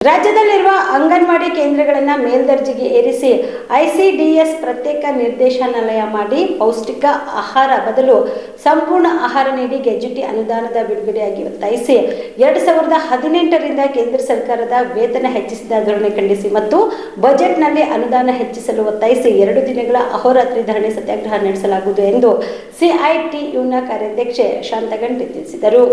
ರಾಜ್ಯದಲ್ಲಿರುವ ಅಂಗನವಾಡಿ ಕೇಂದ್ರಗಳನ್ನು ಮೇಲ್ದರ್ಜೆಗೆ ಏರಿಸಿ ಐಸಿಡಿಎಸ್ ಪ್ರತ್ಯೇಕ ನಿರ್ದೇಶನಾಲಯ ಮಾಡಿ ಪೌಷ್ಟಿಕ ಆಹಾರ ಬದಲು ಸಂಪೂರ್ಣ ಆಹಾರ ನೀಡಿ ಗೆಜೆಟಿ ಅನುದಾನದ ಬಿಡುಗಡೆಯಾಗಿ ಒತ್ತಾಯಿಸಿ 2018ರಿಂದ ಕೇಂದ್ರ ಸರ್ಕಾರದ ವೇತನ ಹೆಚ್ಚಿಸಿದ ಧೋರಣೆ ಖಂಡಿಸಿ ಮತ್ತು ಬಜೆಟ್ನಲ್ಲಿ ಅನುದಾನ ಹೆಚ್ಚಿಸಲು ಒತ್ತಾಯಿಸಿ 2 ದಿನಗಳ ಅಹೋರಾತ್ರಿ ಧರಣಿ ಸತ್ಯಾಗ್ರಹ ನಡೆಸಲಾಗುವುದು ಎಂದು ಸಿಐಟಿಯುನ ಕಾರ್ಯಾಧ್ಯಕ್ಷೆ ಶಾಂತಗಂಟಿ ತಿಳಿಸಿದರು.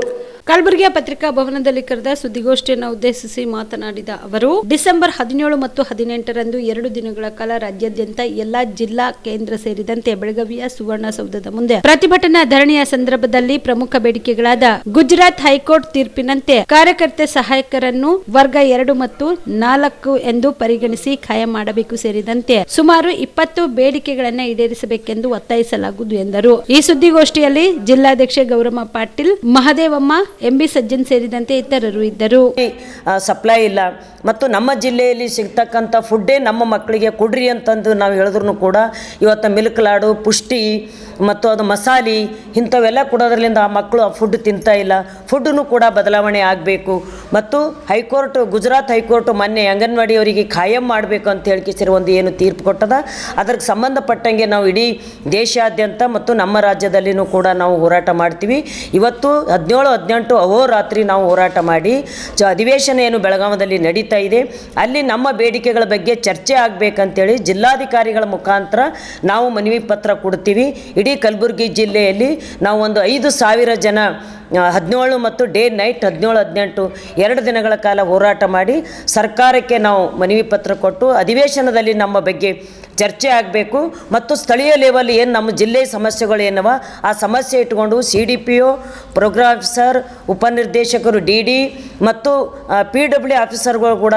ಕಲಬುರಗಿಯ ಪತ್ರಿಕಾ ಭವನದಲ್ಲಿ ಕರೆದ ಸುದ್ದಿಗೋಷ್ಠಿಯನ್ನು ಉದ್ದೇಶಿಸಿ ಮಾತನಾಡಿದ ಅವರು, ಡಿಸೆಂಬರ್ 17 ಮತ್ತು 18ರಂದು 2 ದಿನಗಳ ಕಾಲ ರಾಜ್ಯಾದ್ಯಂತ ಎಲ್ಲಾ ಜಿಲ್ಲಾ ಕೇಂದ್ರ ಸೇರಿದಂತೆ ಬೆಳಗಾವಿಯ ಸುವರ್ಣಸೌಧದ ಮುಂದೆ ಪ್ರತಿಭಟನಾ ಧರಣಿಯ ಸಂದರ್ಭದಲ್ಲಿ ಪ್ರಮುಖ ಬೇಡಿಕೆಗಳಾದ ಗುಜರಾತ್ ಹೈಕೋರ್ಟ್ ತೀರ್ಪಿನಂತೆ ಕಾರ್ಯಕರ್ತೆ ಸಹಾಯಕರನ್ನು ವರ್ಗ 2 ಮತ್ತು 4 ಎಂದು ಪರಿಗಣಿಸಿ ಕಾಯಂ ಮಾಡಬೇಕು ಸೇರಿದಂತೆ ಸುಮಾರು 20 ಬೇಡಿಕೆಗಳನ್ನು ಈಡೇರಿಸಬೇಕೆಂದು ಒತ್ತಾಯಿಸಲಾಗುವುದು ಎಂದರು. ಈ ಸುದ್ದಿಗೋಷ್ಠಿಯಲ್ಲಿ ಜಿಲ್ಲಾಧ್ಯಕ್ಷೆ ಗೌರಮ್ಮ ಪಾಟೀಲ್, ಮಹದೇವಮ್ಮ, ಎಂಬಿ ಸಜ್ಜನ್ ಸೇರಿದಂತೆ ಇತರರು ಇದ್ದರು. ಸಪ್ಲೈ ಇಲ್ಲ ಮತ್ತು ನಮ್ಮ ಜಿಲ್ಲೆಯಲ್ಲಿ ಸಿಗ್ತಕ್ಕಂಥ ಫುಡ್ಡೇ ನಮ್ಮ ಮಕ್ಕಳಿಗೆ ಕೊಡ್ರಿ ಅಂತಂದು ನಾವು ಹೇಳಿದ್ರು ಕೂಡ ಇವತ್ತು ಮಿಲ್ಕ್ ಲಾಡು, ಪುಷ್ಟಿ ಮತ್ತು ಅದು ಮಸಾಲೆ ಇಂಥವೆಲ್ಲ ಕೊಡೋದ್ರಲ್ಲಿಂದ ಆ ಮಕ್ಕಳು ಆ ಫುಡ್ ತಿಂತಾ ಇಲ್ಲ. ಫುಡ್ಡನ್ನು ಕೂಡ ಬದಲಾವಣೆ ಆಗಬೇಕು ಮತ್ತು ಗುಜರಾತ್ ಹೈಕೋರ್ಟ್ ಮೊನ್ನೆ ಅಂಗನವಾಡಿಯವರಿಗೆ ಖಾಯಂ ಮಾಡಬೇಕು ಅಂತ ಹೇಳಿಸಿರೋ ಒಂದು ಏನು ತೀರ್ಪು ಕೊಟ್ಟದ, ಅದಕ್ಕೆ ಸಂಬಂಧಪಟ್ಟಂಗೆ ನಾವು ಇಡೀ ದೇಶಾದ್ಯಂತ ಮತ್ತು ನಮ್ಮ ರಾಜ್ಯದಲ್ಲಿನೂ ಕೂಡ ನಾವು ಹೋರಾಟ ಮಾಡ್ತೀವಿ. ಇವತ್ತು 17-18 ಅಹೋರಾತ್ರಿ ನಾವು ಹೋರಾಟ ಮಾಡಿ ಅಧಿವೇಶನ ಏನು ಬೆಳಗಾವದಲ್ಲಿ ನಡೀತಾ ಇದೆ, ಅಲ್ಲಿ ನಮ್ಮ ಬೇಡಿಕೆಗಳ ಬಗ್ಗೆ ಚರ್ಚೆ ಆಗಬೇಕಂತೇಳಿ ಜಿಲ್ಲಾಧಿಕಾರಿಗಳ ಮುಖಾಂತರ ನಾವು ಮನವಿ ಪತ್ರ ಕೊಡ್ತೀವಿ. ಇಡೀ ಕಲಬುರಗಿ ಜಿಲ್ಲೆಯಲ್ಲಿ ನಾವು ಒಂದು 5,000 ಜನ 17 ಮತ್ತು ಡೇ ನೈಟ್ 17-18 2 ದಿನಗಳ ಕಾಲ ಹೋರಾಟ ಮಾಡಿ ಸರ್ಕಾರಕ್ಕೆ ನಾವು ಮನವಿ ಪತ್ರ ಕೊಟ್ಟು ಅಧಿವೇಶನದಲ್ಲಿ ನಮ್ಮ ಬಗ್ಗೆ ಚರ್ಚೆ ಆಗಬೇಕು ಮತ್ತು ಸ್ಥಳೀಯ ಲೆವೆಲ್ ಏನು ನಮ್ಮ ಜಿಲ್ಲೆ ಸಮಸ್ಯೆಗಳು ಏನವ ಆ ಸಮಸ್ಯೆ ಇಟ್ಕೊಂಡು CDPO, ಪ್ರೋಗ್ರಾಮ್ ಆಫೀಸರ್, ಉಪನಿರ್ದೇಶಕರು, DD ಮತ್ತು PW ಆಫೀಸರ್ಗಳು ಕೂಡ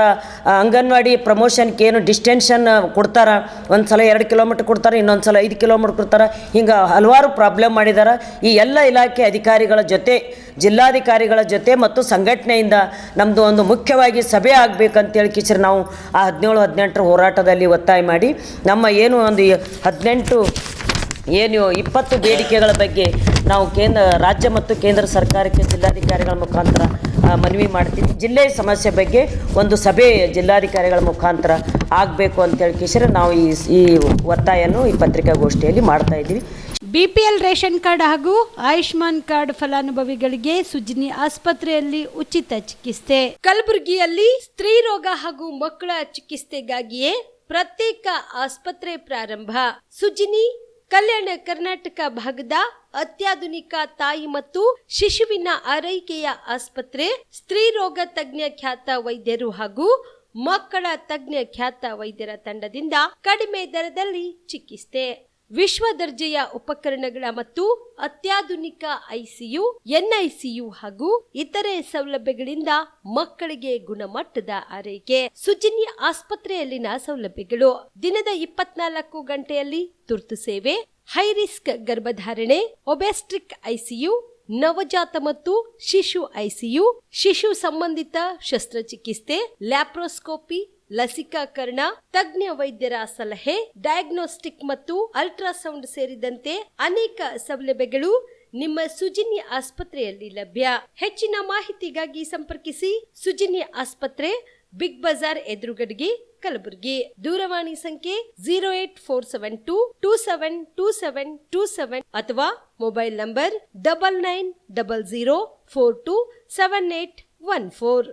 ಅಂಗನವಾಡಿ ಪ್ರಮೋಷನ್ಗೆ ಏನು ಡಿಸ್ಟೆನ್ಷನ್ ಕೊಡ್ತಾರೆ, ಒಂದು ಸಲ 2 ಕಿಲೋಮೀಟ್ರ್ ಕೊಡ್ತಾರೆ, ಇನ್ನೊಂದು ಸಲ 5 ಕಿಲೋಮೀಟ್ರ್ ಕೊಡ್ತಾರೆ, ಹಿಂಗೆ ಹಲವಾರು ಪ್ರಾಬ್ಲಮ್ ಮಾಡಿದ್ದಾರೆ. ಈ ಎಲ್ಲ ಇಲಾಖೆ ಅಧಿಕಾರಿಗಳ ಜೊತೆ, ಜಿಲ್ಲಾಧಿಕಾರಿಗಳ ಜೊತೆ ಮತ್ತು ಸಂಘಟನೆಯಿಂದ ನಮ್ಮದು ಒಂದು ಮುಖ್ಯವಾಗಿ ಸಭೆ ಆಗಬೇಕಂತೇಳಿ ಕಿಸಿರು ನಾವು ಆ 17-18 ಹೋರಾಟದಲ್ಲಿ ಒತ್ತಾಯ ಮಾಡಿ ನಮ್ಮ ಏನು ಒಂದು 20 ಬೇಡಿಕೆಗಳ ಬಗ್ಗೆ ನಾವು ರಾಜ್ಯ ಮತ್ತು ಕೇಂದ್ರ ಸರ್ಕಾರಕ್ಕೆ ಜಿಲ್ಲಾಧಿಕಾರಿಗಳ ಮುಖಾಂತರ ಮನವಿ ಮಾಡ್ತೀವಿ. ಜಿಲ್ಲೆಯ ಸಮಸ್ಯೆ ಬಗ್ಗೆ ಒಂದು ಸಭೆ ಜಿಲ್ಲಾಧಿಕಾರಿಗಳ ಮುಖಾಂತರ ಆಗಬೇಕು ಅಂತೇಳಿ ಕಿಸಿರು ನಾವು ಈ ಒತ್ತಾಯವನ್ನು ಈ ಪತ್ರಿಕಾಗೋಷ್ಠಿಯಲ್ಲಿ ಮಾಡ್ತಾ ಇದ್ದೀವಿ. BPL ರೇಷನ್ ಕಾರ್ಡ್ ಹಾಗೂ ಆಯುಷ್ಮಾನ್ ಕಾರ್ಡ್ ಫಲಾನುಭವಿಗಳಿಗೆ ಸುಜಿನಿ ಆಸ್ಪತ್ರೆಯಲ್ಲಿ ಉಚಿತ ಚಿಕಿತ್ಸೆ. ಕಲಬುರಗಿಯಲ್ಲಿ ಸ್ತ್ರೀ ರೋಗ ಹಾಗೂ ಮಕ್ಕಳ ಚಿಕಿತ್ಸೆಗಾಗಿಯೇ ಪ್ರತ್ಯೇಕ ಆಸ್ಪತ್ರೆ ಪ್ರಾರಂಭ. ಸುಜಿನಿ ಕಲ್ಯಾಣ ಕರ್ನಾಟಕ ಭಾಗದ ಅತ್ಯಾಧುನಿಕ ತಾಯಿ ಮತ್ತು ಶಿಶುವಿನ ಆರೈಕೆಯ ಆಸ್ಪತ್ರೆ. ಸ್ತ್ರೀ ರೋಗ ತಜ್ಞ ಖ್ಯಾತ ವೈದ್ಯರು ಹಾಗೂ ಮಕ್ಕಳ ತಜ್ಞ ಖ್ಯಾತ ವೈದ್ಯರ ತಂಡದಿಂದ ಕಡಿಮೆ ದರದಲ್ಲಿ ಚಿಕಿತ್ಸೆ, ವಿಶ್ವ ದರ್ಜೆಯ ಉಪಕರಣಗಳ ಮತ್ತು ಅತ್ಯಾಧುನಿಕ ICU, NICU ಹಾಗೂ ಇತರೆ ಸೌಲಭ್ಯಗಳಿಂದ ಮಕ್ಕಳಿಗೆ ಗುಣಮಟ್ಟದ ಆರೈಕೆ. ಸುಜಿನಿ ಆಸ್ಪತ್ರೆಯಲ್ಲಿನ ಸೌಲಭ್ಯಗಳು: ದಿನದ 24 ಗಂಟೆಯಲ್ಲಿ ತುರ್ತು ಸೇವೆ, ಹೈ ರಿಸ್ಕ್ ಗರ್ಭಧಾರಣೆ, ಒಬೆಸ್ಟ್ರಿಕ್ ICU, ನವಜಾತ ಮತ್ತು ಶಿಶು ICU, ಶಿಶು ಸಂಬಂಧಿತ ಶಸ್ತ್ರಚಿಕಿತ್ಸೆ, ಲ್ಯಾಪ್ರೋಸ್ಕೋಪಿ, ಲಸಿಕಾಕರಣ, ತಜ್ಞ ವೈದ್ಯರ ಸಲಹೆ, ಡಯಾಗ್ನೋಸ್ಟಿಕ್ ಮತ್ತು ಅಲ್ಟ್ರಾಸೌಂಡ್ ಸೇರಿದಂತೆ ಅನೇಕ ಸೌಲಭ್ಯಗಳು ನಿಮ್ಮ ಸುಜಿನಿ ಆಸ್ಪತ್ರೆಯಲ್ಲಿ ಲಭ್ಯ. ಹೆಚ್ಚಿನ ಮಾಹಿತಿಗಾಗಿ ಸಂಪರ್ಕಿಸಿ ಸುಜಿನಿ ಆಸ್ಪತ್ರೆ, ಬಿಗ್ ಬಜಾರ್ ಎದುರುಗಡೆಗೆ, ಕಲಬುರಗಿ. ದೂರವಾಣಿ ಸಂಖ್ಯೆ 08472727227 ಅಥವಾ ಮೊಬೈಲ್ ನಂಬರ್ 9900427814.